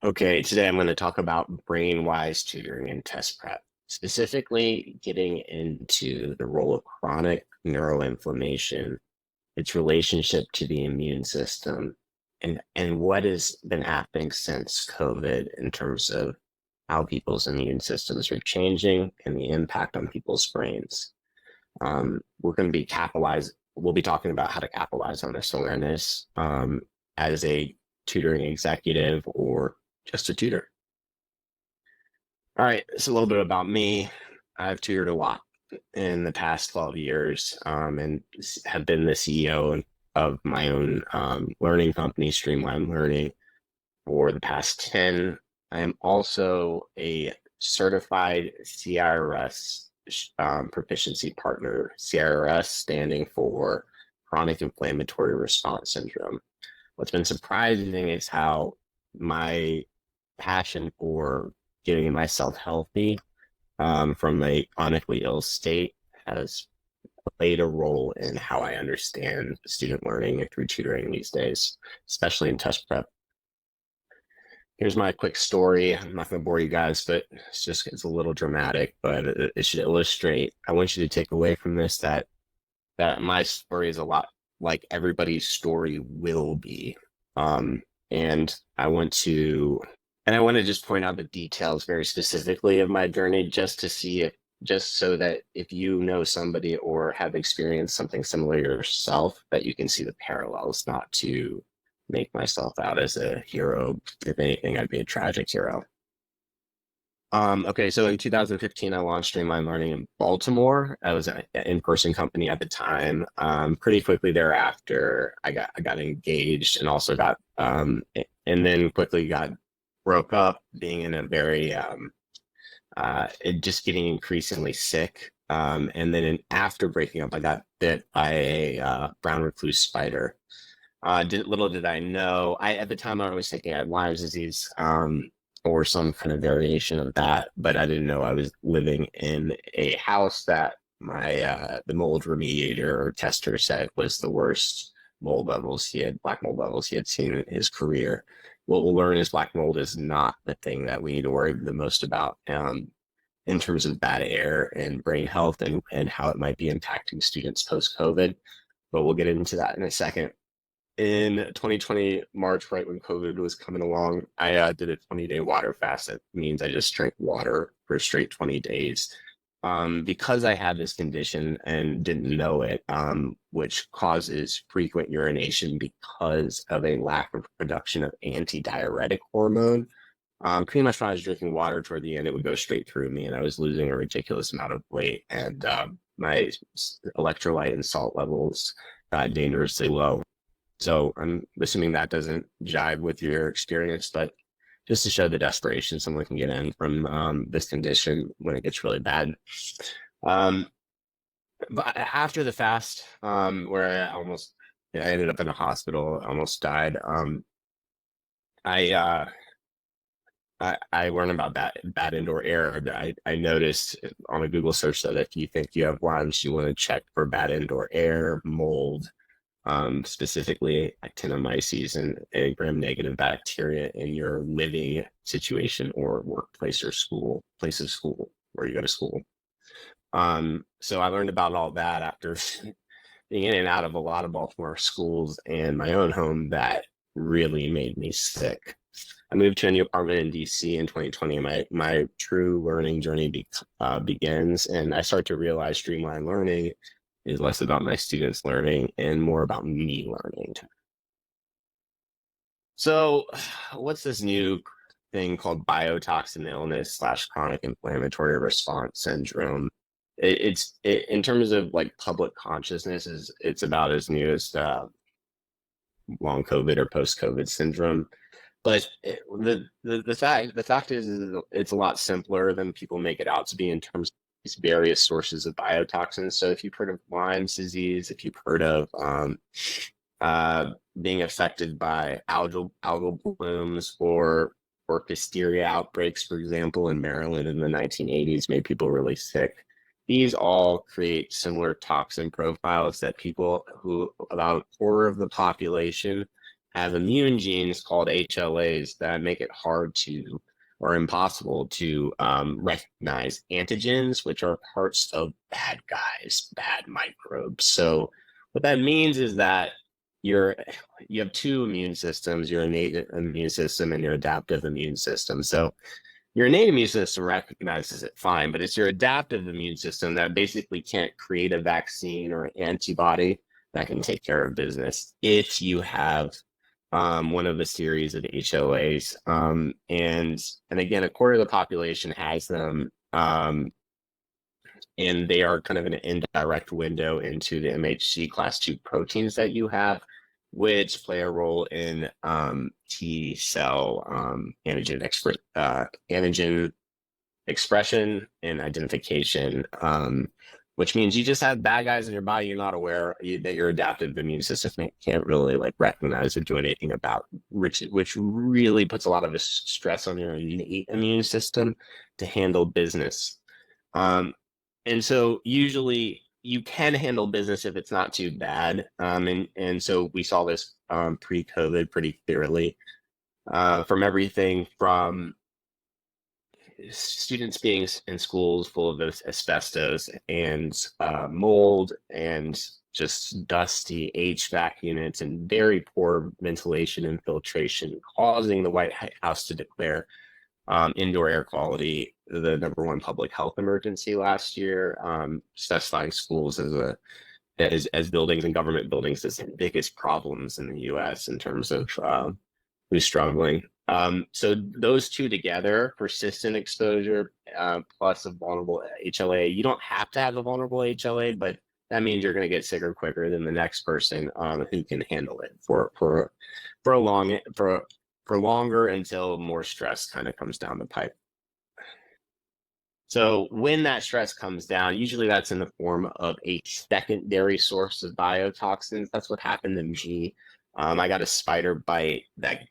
Okay, today I'm going to talk about Brainwise tutoring and test prep, specifically getting into the role of chronic neuroinflammation, its relationship to the immune system, and what has been happening since COVID in terms of how people's immune systems are changing and the impact on people's brains. We're going to be we'll be talking about how to capitalize on this awareness as a tutoring executive or just a tutor. All right, it's a little bit about me. I've tutored a lot in the past 12 years and have been the CEO of my own learning company, Streamline Learning, for the past 10. I am also a certified CIRS proficiency partner, CIRS standing for chronic inflammatory response syndrome. What's been surprising is how my passion for getting myself healthy from a chronically ill state has played a role in how I understand student learning through tutoring these days, especially in test prep. Here's my quick story. I'm not going to bore you guys, but it's a little dramatic, but it should illustrate. I want you to take away from this that my story is a lot like everybody's story will be. Um, and I want to and I want to just point out the details very specifically of my journey just to see if just so that if you know somebody or have experienced something similar yourself, that you can see the parallels, not to make myself out as a hero. If anything, I'd be a tragic hero. Okay, so in 2015, I launched Streamline Learning in Baltimore. I was an in-person company at the time. Pretty quickly thereafter, I got engaged and also got and then quickly got broke up, being in a very just getting increasingly sick. And then after breaking up, I got bit by a brown recluse spider. Little did I know, I at the time I was thinking I had Lyme's disease, or some kind of variation of that, but I didn't know I was living in a house that my the mold remediator or tester said was the worst black mold levels he had seen in his career. What we'll learn is black mold is not the thing that we need to worry the most about in terms of bad air and brain health and how it might be impacting students post COVID. But we'll get into that in a second. In 2020 March, right when COVID was coming along, I did a 20-day water fast. That means I just drank water for a straight 20 days. Because I had this condition and didn't know it, which causes frequent urination because of a lack of production of antidiuretic hormone. Pretty much when I was drinking water toward the end, it would go straight through me, and I was losing a ridiculous amount of weight, and my electrolyte and salt levels got dangerously low. So I'm assuming that doesn't jive with your experience, but just to show the desperation someone can get in from this condition when it gets really bad. Um, but after the fast, where I ended up in a hospital, almost died. I, uh, I learned about bad indoor air. I noticed on a Google search that if you think you have Lyme's, you want to check for bad indoor air, mold, specifically actinomyces and gram-negative bacteria in your living situation or workplace or place of school where you go to school. So I learned about all that after being in and out of a lot of Baltimore schools and my own home that really made me sick. I moved to a new apartment in DC in 2020. My true learning journey begins, and I start to realize Streamline Learning is less about my students learning and more about me learning. So, what's this new thing called biotoxin illness / chronic inflammatory response syndrome? In terms of like public consciousness, it's about as new as long COVID or post COVID syndrome. But the fact is it's a lot simpler than people make it out to be in terms of these various sources of biotoxins. So if you've heard of Lyme's disease, if you've heard of uh, being affected by algal blooms or hysteria outbreaks, for example, in Maryland in the 1980s, made people really sick. These all create similar toxin profiles that people who about a quarter of the population have immune genes called HLAs that make it hard to or impossible to recognize antigens, which are parts of bad guys, bad microbes. So what that means is that you're you have two immune systems, your innate immune system and your adaptive immune system. So your innate immune system recognizes it fine, but it's your adaptive immune system that basically can't create a vaccine or an antibody that can take care of business if you have one of a series of HLAs. And again, a quarter of the population has them, and they are kind of an indirect window into the MHC class 2 proteins that you have, which play a role in T cell antigen expression and identification, which means you just have bad guys in your body you're not aware that your adaptive immune system can't really like recognize or do anything about, which really puts a lot of stress on your innate immune system to handle business. And so usually you can handle business if it's not too bad. And so we saw this pre-COVID pretty clearly, from everything from students being in schools full of asbestos and mold and just dusty HVAC units and very poor ventilation and filtration, causing the White House to declare indoor air quality the #1 public health emergency last year, specifying schools as buildings and government buildings as the biggest problems in the U.S. in terms of who's struggling. So those two together, persistent exposure plus a vulnerable HLA, you don't have to have a vulnerable HLA, but that means you're going to get sicker quicker than the next person who can handle it for longer until more stress kind of comes down the pipe. So when that stress comes down, usually that's in the form of a secondary source of biotoxins. That's what happened to me. I got a spider bite that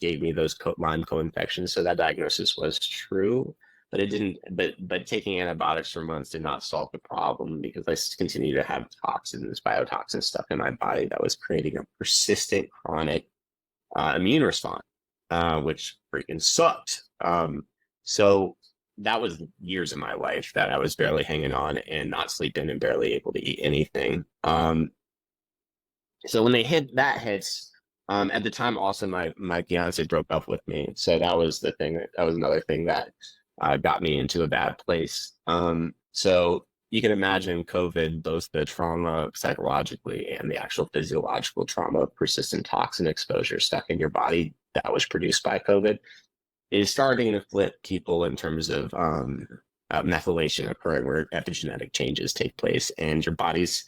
gave me those Lyme co-infections. So that diagnosis was true, but it didn't. But taking antibiotics for months did not solve the problem because I continued to have toxins, biotoxin stuff in my body that was creating a persistent chronic immune response, which freaking sucked. So that was years of my life that I was barely hanging on and not sleeping and barely able to eat anything. So when that hits, at the time also my fiance broke up with me. So that was the thing that was another thing that got me into a bad place. So you can imagine COVID, both the trauma psychologically and the actual physiological trauma of persistent toxin exposure stuck in your body that was produced by COVID is starting to flip people in terms of methylation occurring where epigenetic changes take place and your body's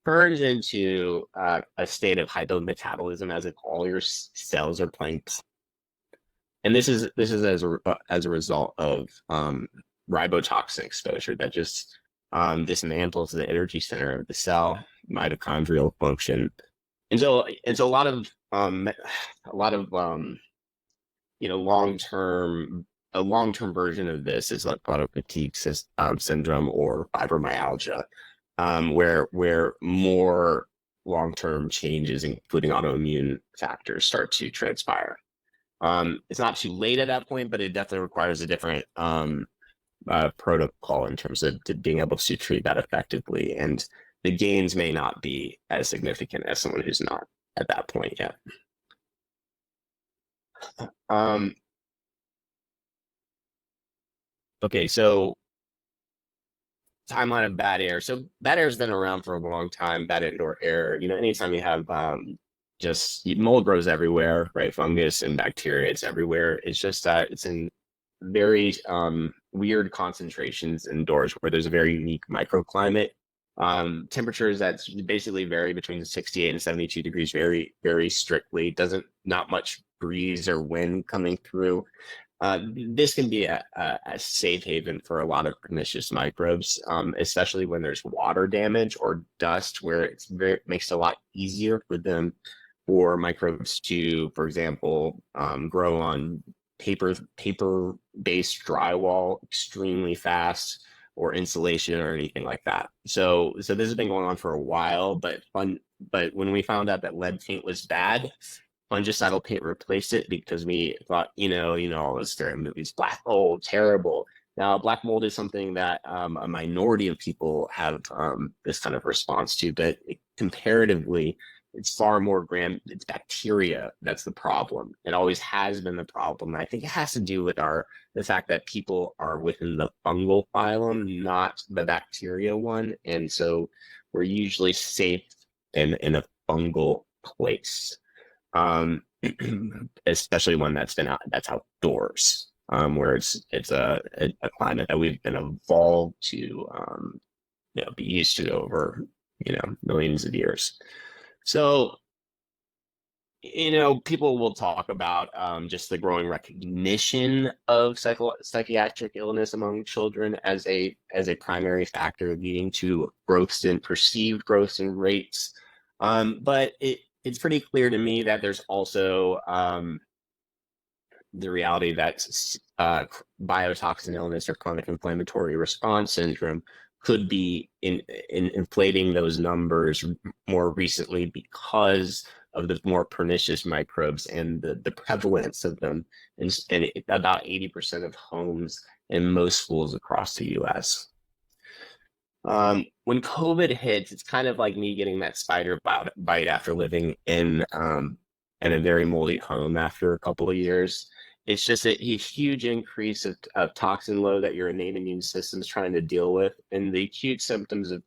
turns into a state of hypometabolism as if all your cells are playing. And this is as a result of ribotoxin exposure that just dismantles the energy center of the cell, mitochondrial function. And so a lot of a long-term version of this is like chronic fatigue syndrome or fibromyalgia, where more long-term changes, including autoimmune factors, start to transpire. It's not too late at that point, but it definitely requires a different protocol in terms of being able to treat that effectively. And the gains may not be as significant as someone who's not at that point yet. Okay, so timeline of bad air. So bad air has been around for a long time. Bad indoor air. Anytime you have just mold grows everywhere, right? Fungus and bacteria, it's everywhere. It's just that it's in very weird concentrations indoors where there's a very unique microclimate. Temperatures that basically vary between 68 and 72 degrees very, very strictly. Not much breeze or wind coming through. This can be a safe haven for a lot of pernicious microbes, especially when there's water damage or dust, where makes it a lot easier for microbes to, for example, grow on paper-based drywall extremely fast, or insulation or anything like that. So this has been going on for a while, but when we found out that lead paint was bad, fungicidal paint replaced it because we thought, all those scary movies, black mold, terrible. Now, black mold is something that a minority of people have this kind of response to, but comparatively, it's far more gram. It's bacteria that's the problem. It always has been the problem. And I think it has to do with the fact that people are within the fungal phylum, not the bacteria one, and so we're usually safe in a fungal place, um, especially one that's outdoors, where it's a climate that we've been evolved to be used to over millions of years. So people will talk about just the growing recognition of psychiatric illness among children as a primary factor leading to perceived growth in rates. But it's pretty clear to me that there's also the reality that biotoxin illness or chronic inflammatory response syndrome could be in inflating those numbers more recently because of the more pernicious microbes and the prevalence of them in about 80% of homes in most schools across the US. When COVID hits, it's kind of like me getting that spider bite after living in a very moldy home after a couple of years. It's just a huge increase of toxin load that your innate immune system is trying to deal with, and the acute symptoms of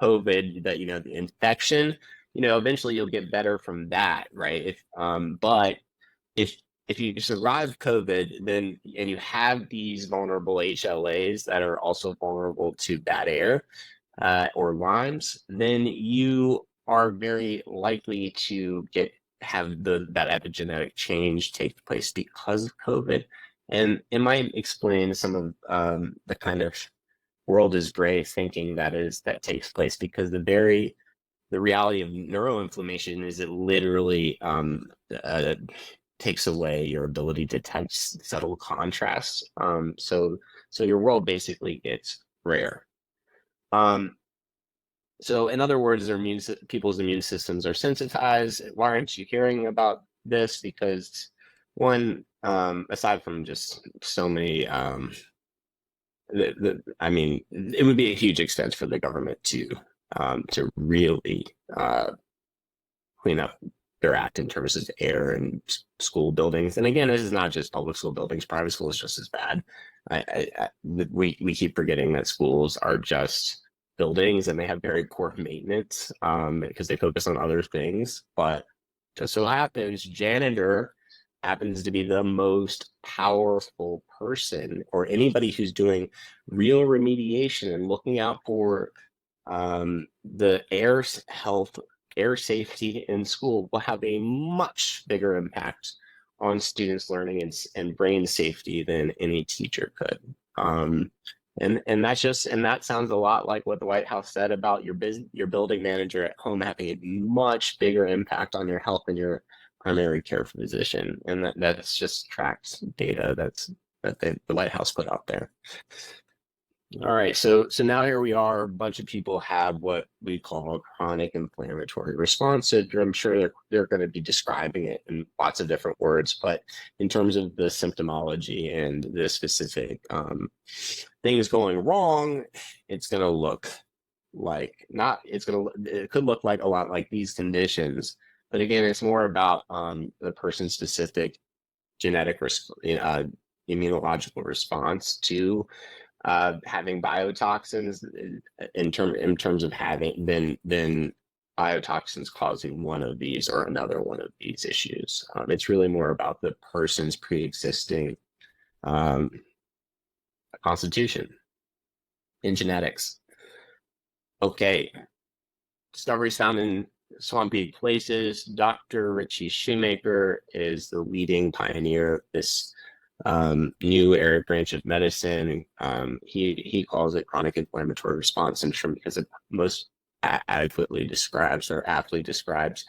COVID, that the infection, eventually you'll get better from that, right? But if you survive COVID, then and you have these vulnerable HLAs that are also vulnerable to bad air or Lyme's, then you are very likely to have that epigenetic change take place because of COVID. And it might explain some of the kind of world is gray thinking that takes place, because the reality of neuroinflammation is it literally takes away your ability to detect subtle contrasts. So your world basically gets rare. So in other words, people's immune systems are sensitized. Why aren't you hearing about this? Because one, aside from just so many, I mean, it would be a huge expense for the government to really clean up their act in terms of air and school buildings. And again, this is not just public school buildings; private school is just as bad. We keep forgetting that schools are just buildings and they have very poor maintenance because they focus on other things. But just so happens, janitor happens to be the most powerful person, or anybody who's doing real remediation and looking out for the air safety in school will have a much bigger impact on students' learning and brain safety than any teacher could. And that sounds a lot like what the White House said about your building manager at home having a much bigger impact on your health than your primary care physician. And that's just tracked data that the White House put out there. All right, so now here we are. A bunch of people have what we call chronic inflammatory response syndrome. I'm sure they're going to be describing it in lots of different words, but in terms of the symptomology and the specific things going wrong, it's going to look like not. It could look like a lot like these conditions, but again, it's more about the person's specific genetic immunological response to having biotoxins in terms of having then biotoxins causing one of these or another one of these issues. It's really more about the person's pre-existing constitution in genetics. Okay, discoveries found in swampy places. Dr. Richie Shoemaker is the leading pioneer of this new area branch of medicine. He calls it chronic inflammatory response syndrome because it most adequately describes or aptly describes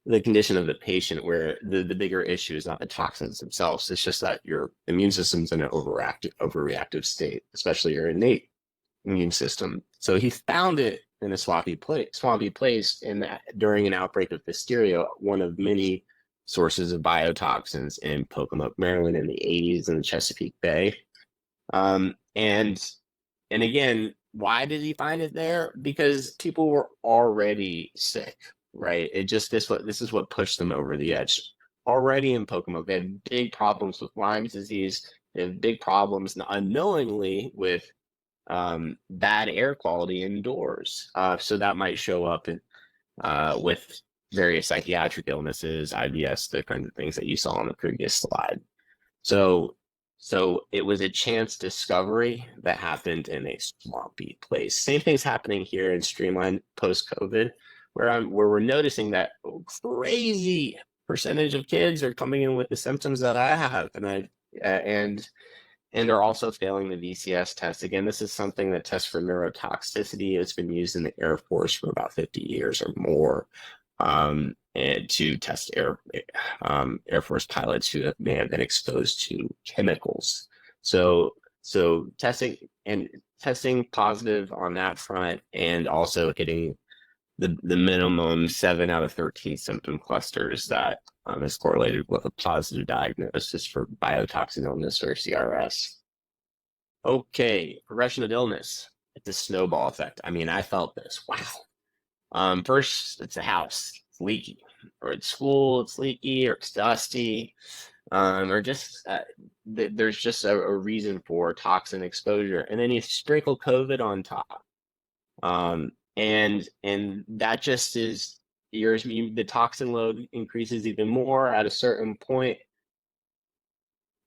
the condition of the patient, where the bigger issue is not the toxins themselves. It's just that your immune system's in an overreactive state, especially your innate immune system. So he found it in a swampy place during an outbreak of hysteria, one of many sources of biotoxins in Pocomoke, Maryland in the 80s in the Chesapeake Bay. Um, and and again, why did he find it there? Because people were already sick, right? This is what pushed them over the edge. Already in Pocomoke, they had big problems with Lyme disease. They had big problems unknowingly with bad air quality indoors. So that might show up with various psychiatric illnesses, IBS, the kinds of things that you saw on the previous slide. So, so it was a chance discovery that happened in a swampy place. Same thing's happening here in Streamline post-COVID, where we're noticing that crazy percentage of kids are coming in with the symptoms that I have, and are also failing the VCS test. Again, this is something that tests for neurotoxicity. It's been used in the Air Force for about 50 years or more, and to test Air Force pilots who may have been exposed to chemicals. So testing positive on that front, and also hitting the minimum 7 out of 13 symptom clusters that is correlated with a positive diagnosis for biotoxin illness or CRS. Okay, progression of illness. It's a snowball effect. I mean, I felt this. Wow. First, it's a house, it's leaky, or at school, it's leaky, or it's dusty, or just there's just a reason for toxin exposure, and then you sprinkle COVID on top. And that just is the toxin load increases even more at a certain point.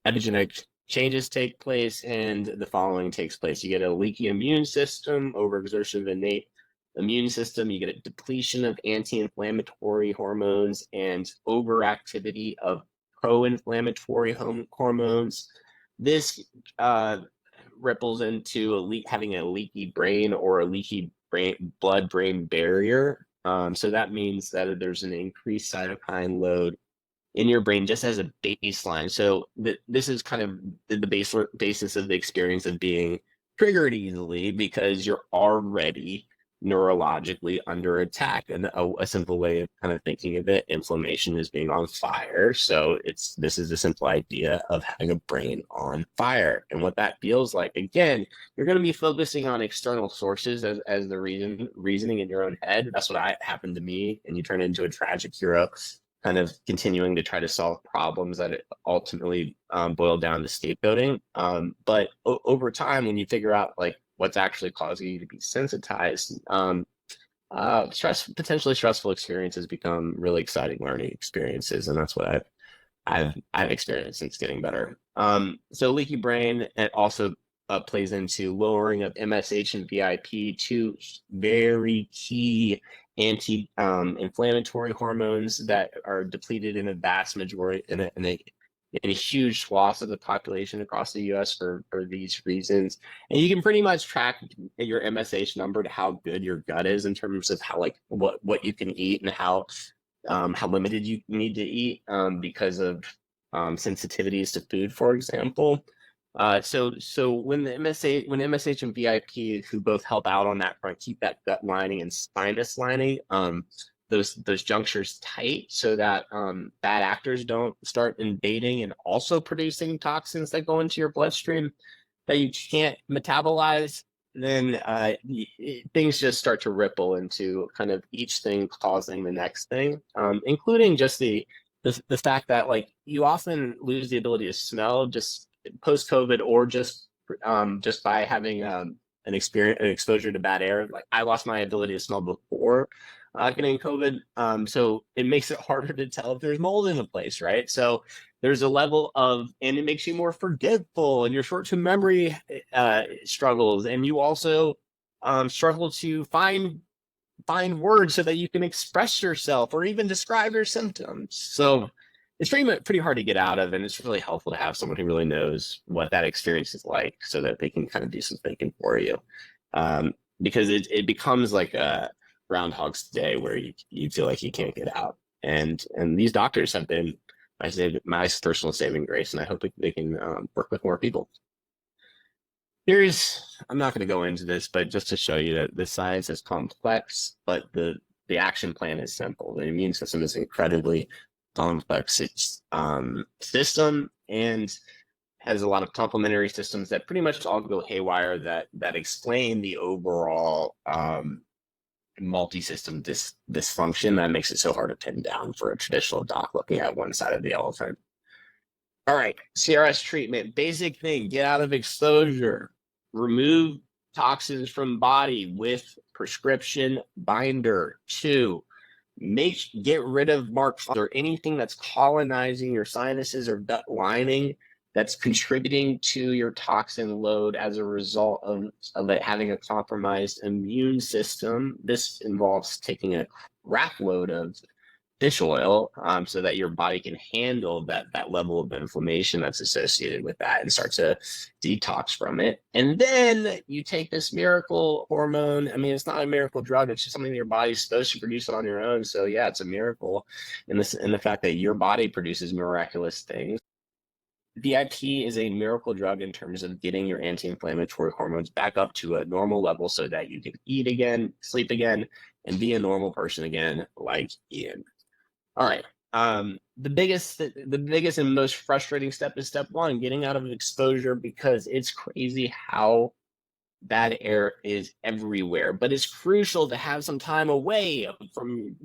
Epigenetic changes take place, and the following takes place. You get a leaky immune system, overexertion of innate immune system. You get a depletion of anti-inflammatory hormones and overactivity of pro-inflammatory hormones. This ripples into having a leaky brain or a leaky blood-brain barrier. So that means that there's an increased cytokine load in your brain just as a baseline. So this is kind of the basis of the experience of being triggered easily, because you're already neurologically under attack. And a simple way of kind of thinking of it, inflammation is being on fire. So this is a simple idea of having a brain on fire. And what that feels like, again, you're going to be focusing on external sources as the reasoning in your own head. That's what happened to me. And you turn into a tragic hero, kind of continuing to try to solve problems that it ultimately boiled down to scapegoating. But over time, when you figure out like what's actually causing you to be sensitized, potentially stressful experiences become really exciting learning experiences, and that's what I've experienced since getting better. So leaky brain, it also plays into lowering of MSH and VIP, two very key anti-inflammatory hormones that are depleted in a vast majority in a huge swath of the population across the U.S. for these reasons. And you can pretty much track your MSH number to how good your gut is in terms of how like what you can eat and how limited you need to eat because of sensitivities to food, for example. So when MSH and VIP, who both help out on that front, keep that gut lining and sinus lining, those junctures tight, so that bad actors don't start invading and also producing toxins that go into your bloodstream that you can't metabolize, then things just start to ripple into kind of each thing causing the next thing, including just the fact that like you often lose the ability to smell just post-COVID, or just by having an exposure to bad air. Like I lost my ability to smell before getting COVID, so it makes it harder to tell if there's mold in the place, right? So there's a level of, and it makes you more forgetful, and your short-term memory struggles, and you also struggle to find words so that you can express yourself or even describe your symptoms. So it's pretty hard to get out of, and it's really helpful to have someone who really knows what that experience is like, so that they can kind of do some thinking for you, because it becomes like a Groundhog's Day where you feel like you can't get out. And these doctors have been my personal saving grace, and I hope they can work with more people. I'm not going to go into this, but just to show you that the science is complex, but the action plan is simple. The immune system is incredibly complex system, and has a lot of complementary systems that pretty much all go haywire that explain the overall multi-system dysfunction that makes it so hard to pin down for a traditional doc looking at one side of the elephant. All right, CRS treatment, basic thing, get out of exposure, remove toxins from body with prescription binder. 2, get rid of marks or anything that's colonizing your sinuses or gut lining that's contributing to your toxin load as a result of it having a compromised immune system. This involves taking a crap load of fish oil so that your body can handle that level of inflammation that's associated with that and start to detox from it. And then you take this miracle hormone. I mean, it's not a miracle drug. It's just something that your body's supposed to produce on your own. So yeah, it's a miracle in the fact that your body produces miraculous things. VIP is a miracle drug in terms of getting your anti-inflammatory hormones back up to a normal level so that you can eat again, sleep again, and be a normal person again, like Ian. All right. The biggest and most frustrating step is step 1, getting out of exposure, because it's crazy how bad air is everywhere. But it's crucial to have some time away from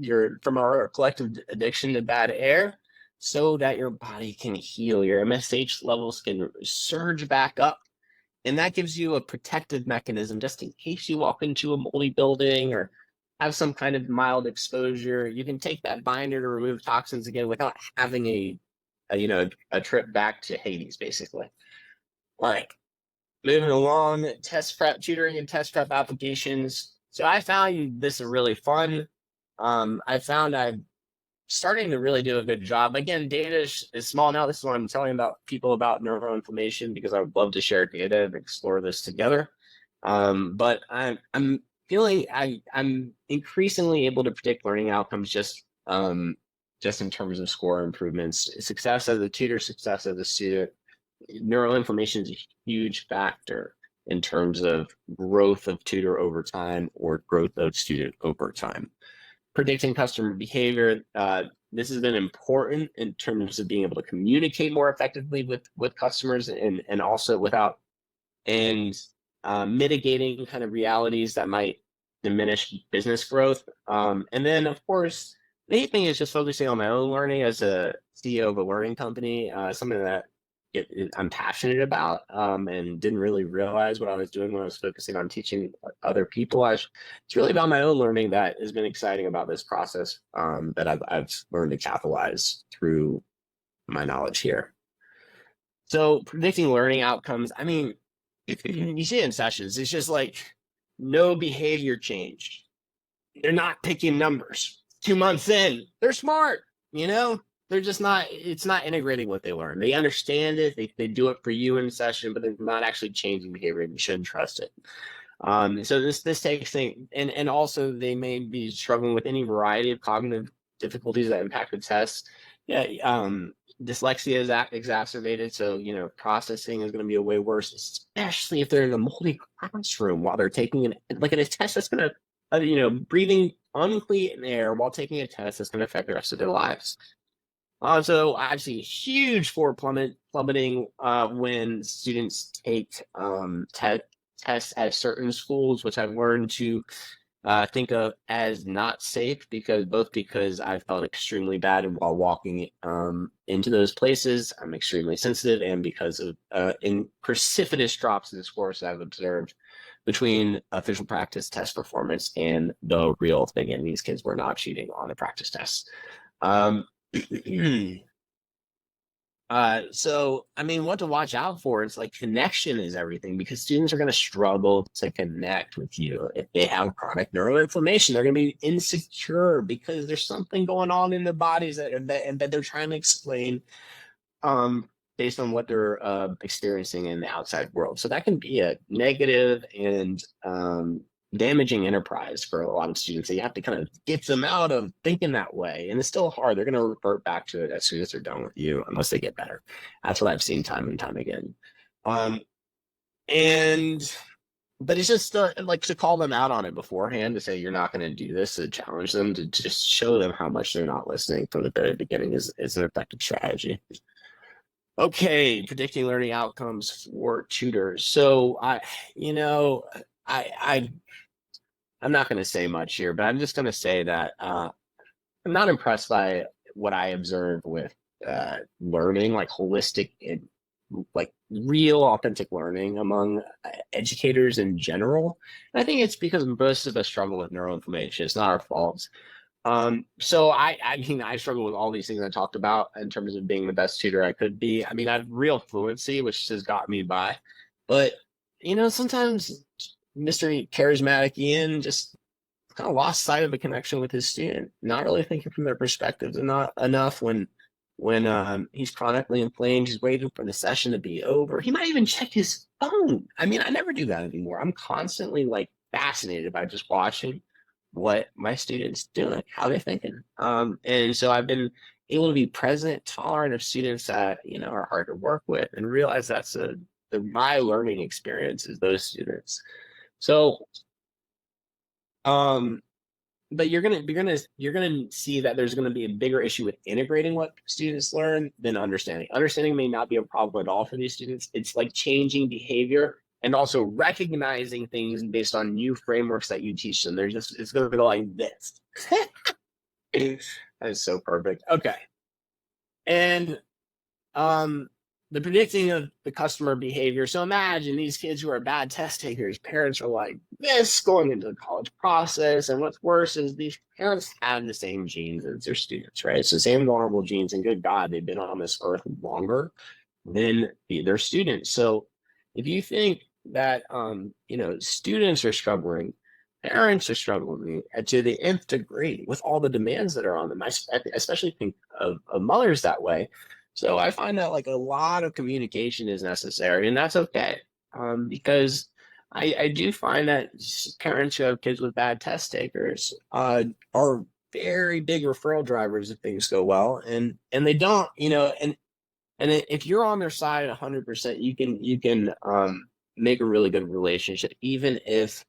our collective addiction to bad air so that your body can heal. Your MSH levels can surge back up. And that gives you a protective mechanism just in case you walk into a moldy building or have some kind of mild exposure. You can take that binder to remove toxins again without having a trip back to Hades, basically. All right, moving along, test prep, tutoring and test prep applications. So I found this really fun. I found I'm starting to really do a good job. Again, data is small now. This is what I'm telling people about neuroinflammation, because I would love to share data and explore this together. But I'm feeling I'm increasingly able to predict learning outcomes just in terms of score improvements, success as a tutor, success as a student. Neuroinflammation is a huge factor in terms of growth of tutor over time or growth of student over time. Predicting customer behavior. This has been important in terms of being able to communicate more effectively with customers and also mitigating kind of realities that might diminish business growth. And then, of course, the main thing is just focusing on my own learning as a CEO of a learning company, something that I'm passionate about and didn't really realize what I was doing when I was focusing on teaching other people. It's really about my own learning that has been exciting about this process that I've learned to capitalize through my knowledge here. So predicting learning outcomes, I mean, you see it in sessions, it's just like no behavior change. They're not picking numbers. 2 months in, they're smart, they're just not, it's not integrating what they learn. They understand it, they do it for you in session, but they're not actually changing behavior, and you shouldn't trust it. So this takes things, and also they may be struggling with any variety of cognitive difficulties that impact the test. Yeah, dyslexia is exacerbated, so processing is going to be way worse, especially if they're in a moldy classroom while they're taking a test that's going to breathing unclean air while taking a test that's going to affect the rest of their lives. So I see huge score plummeting when students take tests at certain schools, which I've learned to think of as not safe, because I felt extremely bad while walking into those places. I'm extremely sensitive, and because of in precipitous drops in scores that I've observed between official practice test performance and the real thing. And these kids were not cheating on the practice tests. So I mean, what to watch out for is like connection is everything, because students are going to struggle to connect with you. If they have chronic neuroinflammation, they're going to be insecure because there's something going on in their bodies that they're trying to explain based on what they're experiencing in the outside world. So that can be a negative and damaging enterprise for a lot of students. So you have to kind of get them out of thinking that way. And it's still hard. They're going to revert back to it as soon as they're done with you, unless they get better. That's what I've seen time and time again. And but it's just like to call them out on it beforehand, to say you're not going to do this, to challenge them, to just show them how much they're not listening from the very beginning is an effective strategy. Okay, predicting learning outcomes for tutors. So you know, I I'm not going to say much here, but I'm just going to say that I'm not impressed by what I observe with learning, like holistic and like real authentic learning among educators in general. And I think it's because most of us struggle with neuroinflammation. It's not our fault. So I mean, I struggle with all these things I talked about in terms of being the best tutor I could be. I mean, I have real fluency, which has got me by, but sometimes Mr. Charismatic Ian just kind of lost sight of the connection with his student, not really thinking from their perspectives, and not enough when he's chronically inflamed, he's waiting for the session to be over. He might even check his phone. I mean, I never do that anymore. I'm constantly like fascinated by just watching what my students doing, how they're thinking. And so I've been able to be present, tolerant of students that are hard to work with, and realize that's my learning experience is those students. So um but you're gonna see that there's gonna be a bigger issue with integrating what students learn than understanding. Understanding may not be a problem at all for these students. It's like changing behavior and also recognizing things based on new frameworks that you teach them. It's gonna go like this. That is so perfect. Okay. And um the predicting of the customer behavior. So imagine these kids who are bad test takers. Parents are like this going into the college process. And what's worse is these parents have the same genes as their students, right? It's the same vulnerable genes. And good God, they've been on this earth longer than their students. So if you think that, students are struggling, parents are struggling to the nth degree with all the demands that are on them. I especially think of mothers that way. So I find that like a lot of communication is necessary, and that's okay. Because I do find that parents who have kids with bad test takers are very big referral drivers if things go well, and they don't, and if you're on their side 100%, you can make a really good relationship, even if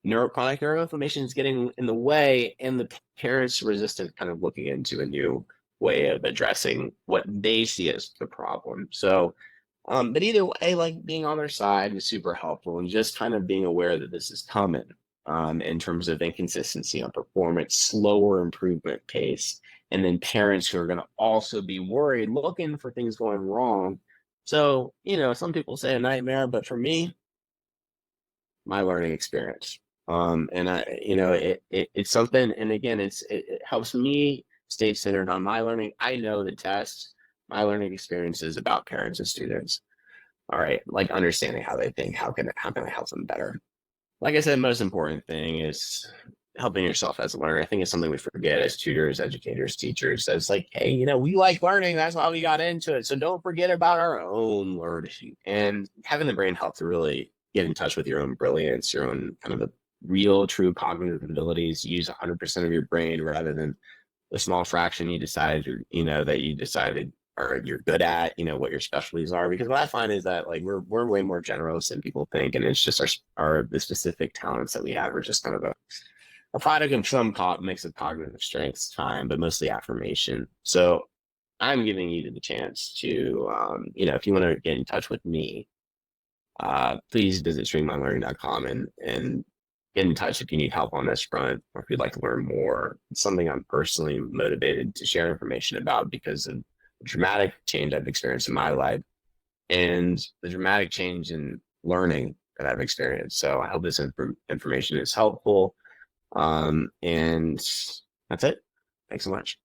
chronic neuroinflammation is getting in the way, and the parents resistant kind of looking into a new way of addressing what they see as the problem. So, but either way, like being on their side is super helpful, and just kind of being aware that this is coming in terms of inconsistency on performance, slower improvement pace, and then parents who are going to also be worried, looking for things going wrong. So, some people say a nightmare, but for me, my learning experience. And it's something, and again, it helps me stay centered on my learning. I know the test, my learning experience is about parents and students. All right, like understanding how they think, how can I help them better? Like I said, most important thing is helping yourself as a learner. I think it's something we forget as tutors, educators, teachers. That it's like, hey, we like learning. That's why we got into it. So don't forget about our own learning, and having the brain help to really get in touch with your own brilliance, your own kind of the real, true cognitive abilities. Use 100% of your brain rather than the small fraction you decided, that you decided or you're good at, what your specialties are. Because what I find is that like we're way more generous than people think, and it's just our the specific talents that we have are just kind of a product of some mix of cognitive strengths, time, but mostly affirmation. So I'm giving you the chance to, if you want to get in touch with me, please visit streamlinelearning.com and get in touch if you need help on this front, or if you'd like to learn more. It's something I'm personally motivated to share information about because of the dramatic change I've experienced in my life and the dramatic change in learning that I've experienced. So I hope this information is helpful. And that's it. Thanks so much.